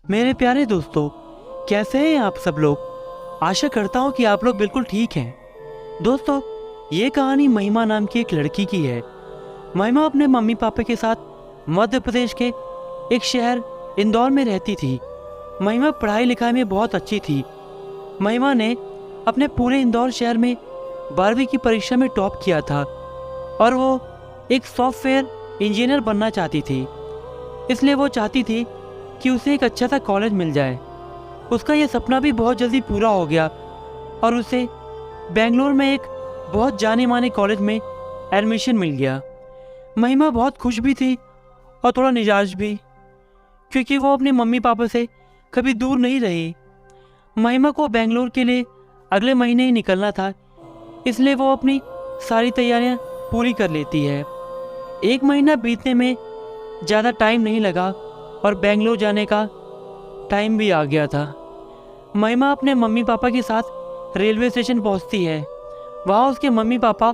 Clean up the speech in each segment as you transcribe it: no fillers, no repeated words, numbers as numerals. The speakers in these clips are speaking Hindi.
मेरे प्यारे दोस्तों, कैसे हैं आप सब लोग। आशा करता हूँ कि आप लोग बिल्कुल ठीक हैं। दोस्तों, ये कहानी महिमा नाम की एक लड़की की है। महिमा अपने मम्मी पापा के साथ मध्य प्रदेश के एक शहर इंदौर में रहती थी। महिमा पढ़ाई लिखाई में बहुत अच्छी थी। महिमा ने अपने पूरे इंदौर शहर में 12वीं की परीक्षा में टॉप किया था और वो एक सॉफ्टवेयर इंजीनियर बनना चाहती थी। इसलिए वो चाहती थी कि उसे एक अच्छा सा कॉलेज मिल जाए। उसका ये सपना भी बहुत जल्दी पूरा हो गया और उसे बेंगलोर में एक बहुत जाने माने कॉलेज में एडमिशन मिल गया। महिमा बहुत खुश भी थी और थोड़ा निराश भी, क्योंकि वो अपने मम्मी पापा से कभी दूर नहीं रही। महिमा को बेंगलोर के लिए अगले महीने ही निकलना था, इसलिए वो अपनी सारी तैयारियां पूरी कर लेती है। एक महीना बीतने में ज़्यादा टाइम नहीं लगा और बेंगलोर जाने का टाइम भी आ गया था। महिमा अपने मम्मी पापा के साथ रेलवे स्टेशन पहुंचती है। वहाँ उसके मम्मी पापा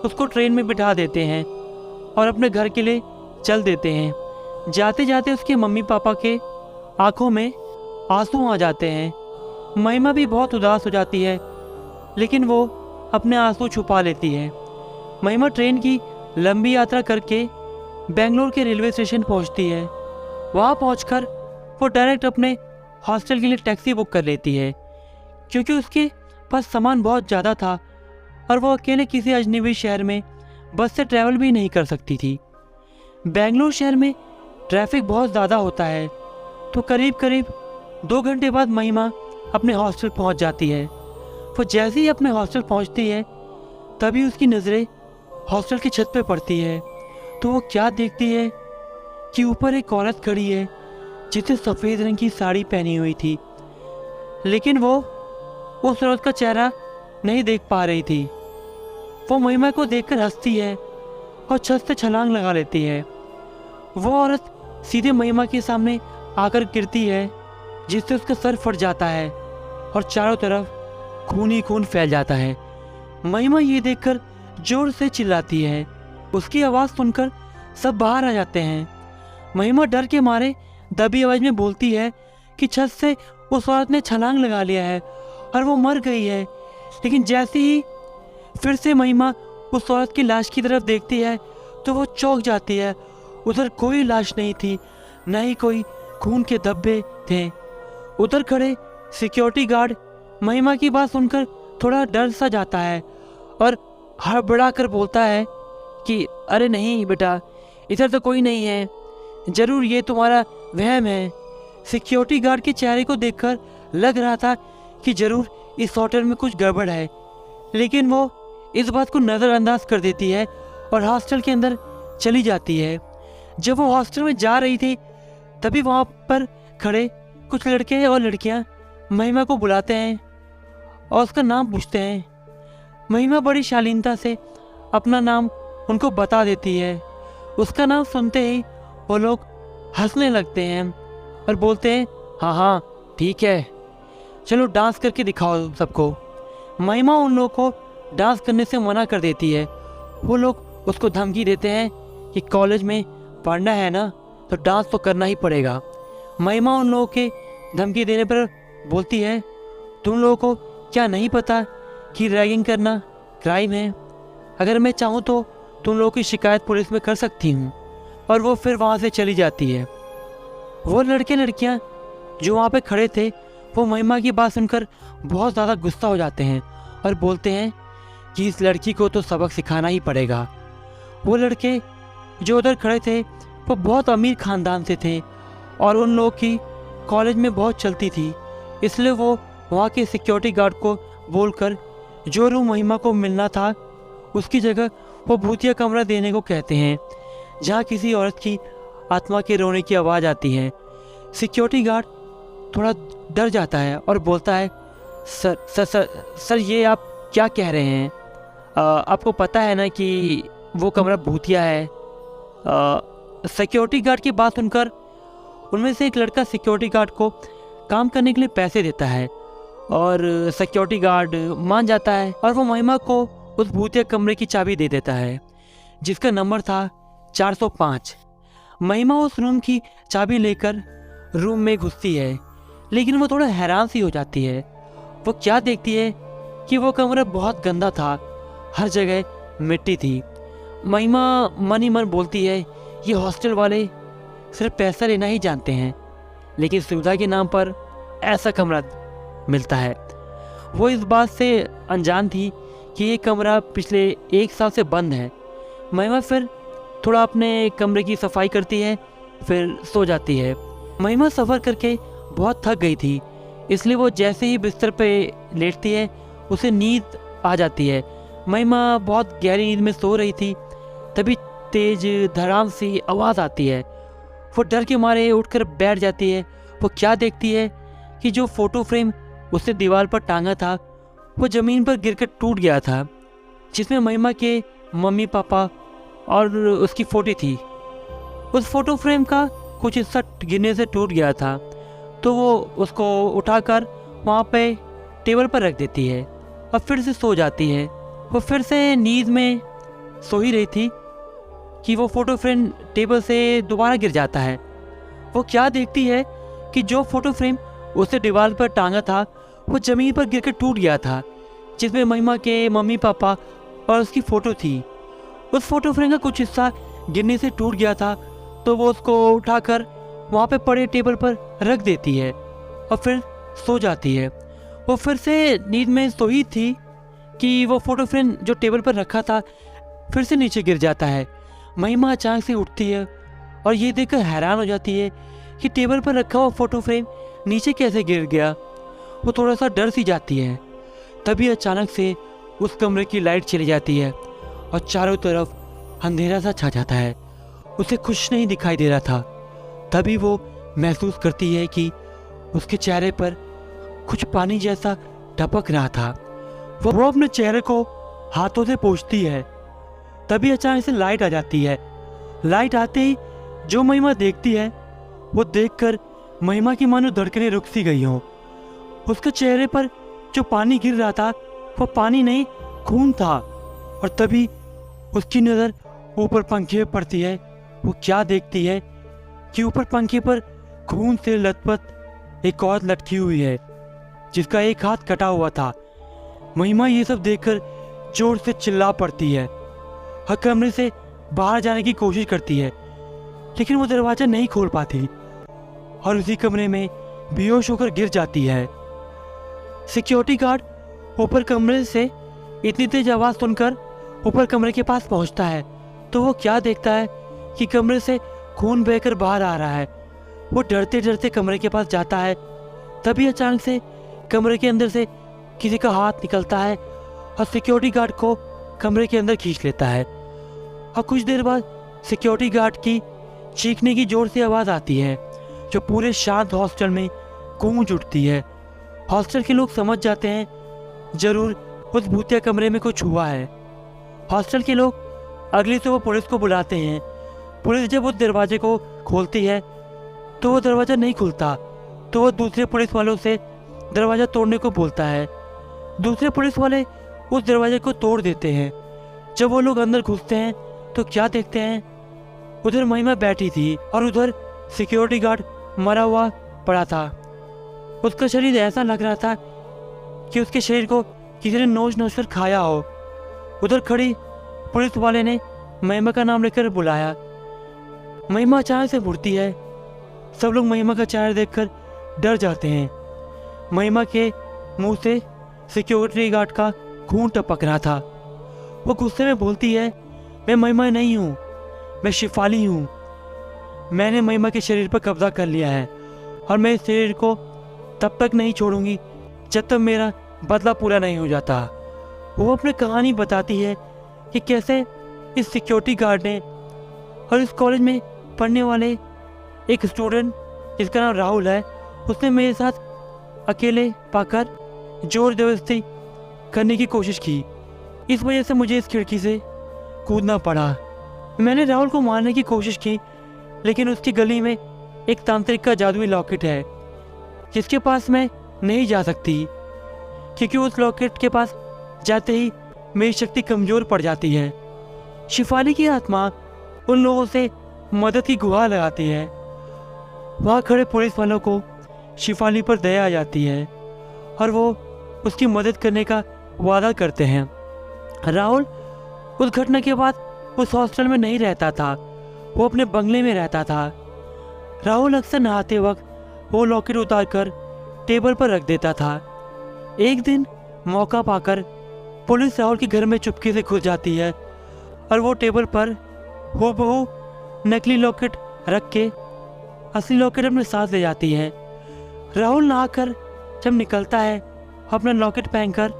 उसको ट्रेन में बिठा देते हैं और अपने घर के लिए चल देते हैं। जाते जाते उसके मम्मी पापा के आंखों में आंसू आ जाते हैं। महिमा भी बहुत उदास हो जाती है, लेकिन वो अपने आंसू छुपा लेती है। महिमा ट्रेन की लंबी यात्रा करके बेंगलोर के रेलवे स्टेशन पहुंचती है। वहां पहुंचकर वो डायरेक्ट अपने हॉस्टल के लिए टैक्सी बुक कर लेती है, क्योंकि उसके पास सामान बहुत ज़्यादा था और वो अकेले किसी अजनबी शहर में बस से ट्रैवल भी नहीं कर सकती थी। बेंगलोर शहर में ट्रैफिक बहुत ज़्यादा होता है, तो करीब करीब 2 घंटे बाद महिमा अपने हॉस्टल पहुंच जाती है। वो जैसे ही अपने हॉस्टल पहुंचती है, तभी उसकी नज़रें हॉस्टल की छत पे पड़ती है। तो वो क्या देखती है कि ऊपर एक औरत खड़ी है जिसने सफ़ेद रंग की साड़ी पहनी हुई थी, लेकिन वो उस औरत का चेहरा नहीं देख पा रही थी। वो महिमा को देखकर हंसती है और छत से छलांग लगा लेती है। वो औरत सीधे महिमा के सामने आकर गिरती है, जिससे उसका सर फट जाता है और चारों तरफ खून ही खून फैल जाता है। महिमा ये देखकर जोर से चिल्लाती है। उसकी आवाज़ सुनकर सब बाहर आ जाते हैं। महिमा डर के मारे दबी आवाज में बोलती है कि छत से उस औरत ने छलांग लगा लिया है और वो मर गई है। लेकिन जैसे ही फिर से महिमा उस औरत की लाश की तरफ देखती है, तो वो चौंक जाती है। उधर कोई लाश नहीं थी, न ही कोई खून के धब्बे थे। उधर खड़े सिक्योरिटी गार्ड महिमा की बात सुनकर थोड़ा डर सा जाता है और हड़बड़ा कर बोलता है कि अरे नहीं बेटा, इधर तो कोई नहीं है, जरूर ये तुम्हारा वहम है। सिक्योरिटी गार्ड के चेहरे को देखकर लग रहा था कि जरूर इस होटल में कुछ गड़बड़ है, लेकिन वो इस बात को नज़रअंदाज कर देती है और हॉस्टल के अंदर चली जाती है। जब वो हॉस्टल में जा रही थी, तभी वहाँ पर खड़े कुछ लड़के और लड़कियाँ महिमा को बुलाते हैं और उसका नाम पूछते हैं। महिमा बड़ी शालीनता से अपना नाम उनको बता देती है। उसका नाम सुनते ही वो लोग हंसने लगते हैं और बोलते हैं, हाँ हाँ ठीक है, चलो डांस करके दिखाओ सबको। महिमा उन लोगों को डांस करने से मना कर देती है। वो लोग उसको धमकी देते हैं कि कॉलेज में पढ़ना है ना, तो डांस तो करना ही पड़ेगा। महिमा उन लोगों के धमकी देने पर बोलती है, तुम लोगों को क्या नहीं पता कि रैगिंग करना क्राइम है? अगर मैं चाहूँ तो तुम लोगों की शिकायत पुलिस में कर सकती हूँ। और वो फिर वहाँ से चली जाती है। वो लड़के लड़कियाँ जो वहाँ पे खड़े थे, वो महिमा की बात सुनकर बहुत ज़्यादा गुस्सा हो जाते हैं और बोलते हैं कि इस लड़की को तो सबक सिखाना ही पड़ेगा। वो लड़के जो उधर खड़े थे, वो बहुत अमीर ख़ानदान से थे और उन लोगों की कॉलेज में बहुत चलती थी, इसलिए वो वहाँ के सिक्योरिटी गार्ड को बोलकर जो रूम महिमा को मिलना था, उसकी जगह वो भूतिया कमरा देने को कहते हैं, जहाँ किसी औरत की आत्मा के रोने की आवाज़ आती है। सिक्योरिटी गार्ड थोड़ा डर जाता है और बोलता है, सर सर सर सर ये आप क्या कह रहे हैं? आपको पता है ना कि वो कमरा भूतिया है। सिक्योरिटी गार्ड की बात सुनकर उनमें से एक लड़का सिक्योरिटी गार्ड को काम करने के लिए पैसे देता है और सिक्योरिटी गार्ड मान जाता है और वो महिमा को उस भूतिया कमरे की चाबी दे देता है, जिसका नंबर था 405। महिमा उस रूम की चाबी लेकर रूम में घुसती है, लेकिन वो थोड़ा हैरान सी हो जाती है। वो क्या देखती है कि वो कमरा बहुत गंदा था, हर जगह मिट्टी थी। महिमा मन ही मन बोलती है, ये हॉस्टल वाले सिर्फ पैसा लेना ही जानते हैं, लेकिन सुविधा के नाम पर ऐसा कमरा मिलता है। वो इस बात से अनजान थी कि ये कमरा पिछले 1 साल से बंद है। महिमा फिर थोड़ा अपने कमरे की सफाई करती है, फिर सो जाती है। महिमा सफ़र करके बहुत थक गई थी, इसलिए वो जैसे ही बिस्तर पे लेटती है उसे नींद आ जाती है। महिमा बहुत गहरी नींद में सो रही थी, तभी तेज धड़ाम सी आवाज़ आती है। वो डर के मारे उठकर बैठ जाती है। वो क्या देखती है कि जो फ़ोटो फ्रेम उसने दीवार पर टांगा था वो ज़मीन पर गिरकर टूट गया था, जिसमें महिमा के मम्मी पापा और उसकी फ़ोटो थी। उस फोटो फ्रेम का कुछ हिस्सा गिरने से टूट गया था, तो वो उसको उठाकर वहाँ पे टेबल पर रख देती है और फिर से सो जाती है। वो फिर से नींद में सो ही रही थी कि वो फोटो फ्रेम टेबल से दोबारा गिर जाता है। वो क्या देखती है कि जो फोटो फ्रेम उसे दीवार पर टांगा था वो ज़मीन पर गिरकर टूट गया था, जिसमें महिमा के मम्मी पापा और उसकी फ़ोटो थी। उस फोटो फ्रेम का कुछ हिस्सा गिरने से टूट गया था, तो वो उसको उठाकर वहाँ पे पड़े टेबल पर रख देती है और फिर सो जाती है। वो फिर से नींद में सोई थी कि वो फोटो फ्रेम जो टेबल पर रखा था फिर से नीचे गिर जाता है। महिमा अचानक से उठती है और ये देखकर हैरान हो जाती है कि टेबल पर रखा हुआ फोटो फ्रेम नीचे कैसे गिर गया। वो थोड़ा सा डर सी जाती है। तभी अचानक से उस कमरे की लाइट चली जाती है और चारों तरफ अंधेरा सा छा जाता है। उसे कुछ नहीं दिखाई दे रहा था। तभी वो महसूस करती है कि उसके चेहरे पर कुछ पानी जैसा टपक रहा था। वो अपने चेहरे को हाथों से पोंछती है। तभी अचानक से लाइट आ जाती है। लाइट आते ही जो महिमा देखती है वो देखकर महिमा की मानो धड़कनें रुक सी गई हों। उसके चेहरे पर जो पानी गिर रहा था वो पानी नहीं, खून था। और तभी उसकी नज़र ऊपर पंखे पर पड़ती है। वो क्या देखती है कि ऊपर पंखे पर खून से लथपथ एक औरत लटकी हुई है, जिसका एक हाथ कटा हुआ था। महिमा ये सब देखकर जोर से चिल्ला पड़ती है और कमरे से बाहर जाने की कोशिश करती है, लेकिन वो दरवाज़ा नहीं खोल पाती और उसी कमरे में बेहोश होकर गिर जाती है। सिक्योरिटी गार्ड ऊपर कमरे से इतनी तेज आवाज़ सुनकर ऊपर कमरे के पास पहुंचता है, तो वो क्या देखता है कि कमरे से खून बहकर बाहर आ रहा है। वो डरते डरते कमरे के पास जाता है। तभी अचानक से कमरे के अंदर से किसी का हाथ निकलता है और सिक्योरिटी गार्ड को कमरे के अंदर खींच लेता है। और कुछ देर बाद सिक्योरिटी गार्ड की चीखने की जोर से आवाज़ आती है, जो पूरे शांत हॉस्टल में गूंज उठती है। हॉस्टल के लोग समझ जाते हैं जरूर उस भूतिया कमरे में कुछ हुआ है। हॉस्टल के लोग अगली सुबह पुलिस को बुलाते हैं। पुलिस जब उस दरवाजे को खोलती है तो वो दरवाज़ा नहीं खुलता, तो वो दूसरे पुलिस वालों से दरवाज़ा तोड़ने को बोलता है। दूसरे पुलिस वाले उस दरवाजे को तोड़ देते हैं। जब वो लोग अंदर घुसते हैं तो क्या देखते हैं, उधर महिमा बैठी थी और उधर सिक्योरिटी गार्ड मरा हुआ पड़ा था। उसका शरीर ऐसा लग रहा था कि उसके शरीर को किसी ने नोच नोच कर खाया हो। उधर खड़ी पुलिस वाले ने महिमा का नाम लेकर बुलाया। महिमा अचानक से उठती है। सब लोग महिमा का चेहरा देखकर डर जाते हैं। महिमा के मुंह से सिक्योरिटी गार्ड का खून टपक रहा था। वो गुस्से में बोलती है, मैं महिमा नहीं हूँ, मैं शिफाली हूँ। मैंने महिमा के शरीर पर कब्जा कर लिया है और मैं इस शरीर को तब तक नहीं छोड़ूंगी जब तक मेरा बदला पूरा नहीं हो जाता। वो अपनी कहानी बताती है कि कैसे इस सिक्योरिटी गार्ड ने और इस कॉलेज में पढ़ने वाले एक स्टूडेंट जिसका नाम राहुल है, उसने मेरे साथ अकेले पाकर जोर जबरदस्ती करने की कोशिश की। इस वजह से मुझे इस खिड़की से कूदना पड़ा। मैंने राहुल को मारने की कोशिश की, लेकिन उसकी गली में एक तांत्रिक का जादुई लॉकेट है जिसके पास मैं नहीं जा सकती, क्योंकि उस लॉकेट के पास जाते ही मेरी शक्ति कमज़ोर पड़ जाती है। शिफाली की आत्मा उन लोगों से मदद की गुहार लगाती है। वहाँ खड़े पुलिस वालों को शिफाली पर दया आ जाती है और वो उसकी मदद करने का वादा करते हैं। राहुल उस घटना के बाद उस हॉस्टल में नहीं रहता था, वो अपने बंगले में रहता था। राहुल अक्सर नहाते वक्त वो लॉकेट उतारकर टेबल पर रख देता था। एक दिन मौका पाकर पुलिस राहुल के घर में चुपके से घुस जाती है और वो टेबल पर हूबहू नकली लॉकेट रख के असली लॉकेट अपने साथ ले जाती है। राहुल नहाकर जब निकलता है, अपना लॉकेट पहनकर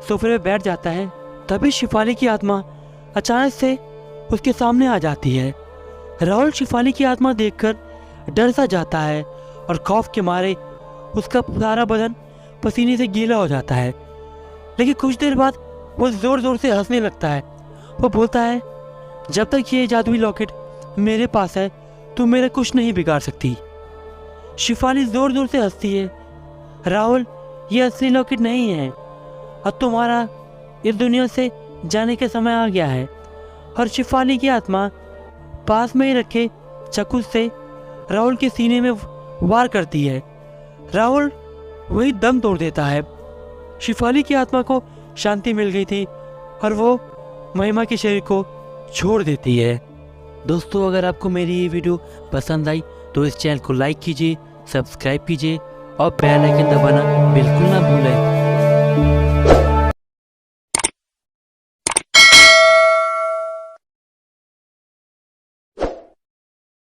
सोफे पे बैठ जाता है। तभी शिफाली की आत्मा अचानक से उसके सामने आ जाती है। राहुल शिफाली की आत्मा देखकर डर सा जाता है और खौफ के मारे उसका सारा बदन पसीने से गीला हो जाता है। लेकिन कुछ देर बाद वो जोर जोर से हंसने लगता है। वो बोलता है, जब तक ये जादुई लॉकेट मेरे पास है तुम मेरा कुछ नहीं बिगाड़ सकती। शिफाली जोर जोर से हंसती है। राहुल, ये असली लॉकेट नहीं है, अब तुम्हारा इस दुनिया से जाने का समय आ गया है। और शिफाली की आत्मा पास में ही रखे चाकू से राहुल के सीने में वार करती है। राहुल वही दम तोड़ देता है। शिफाली की आत्मा को शांति मिल गई थी और वो महिमा के शरीर को छोड़ देती है। दोस्तों, अगर आपको मेरी ये वीडियो पसंद आई तो इस चैनल को लाइक कीजिए, सब्सक्राइब कीजिए और बेल आइकन दबाना बिल्कुल ना भूलें।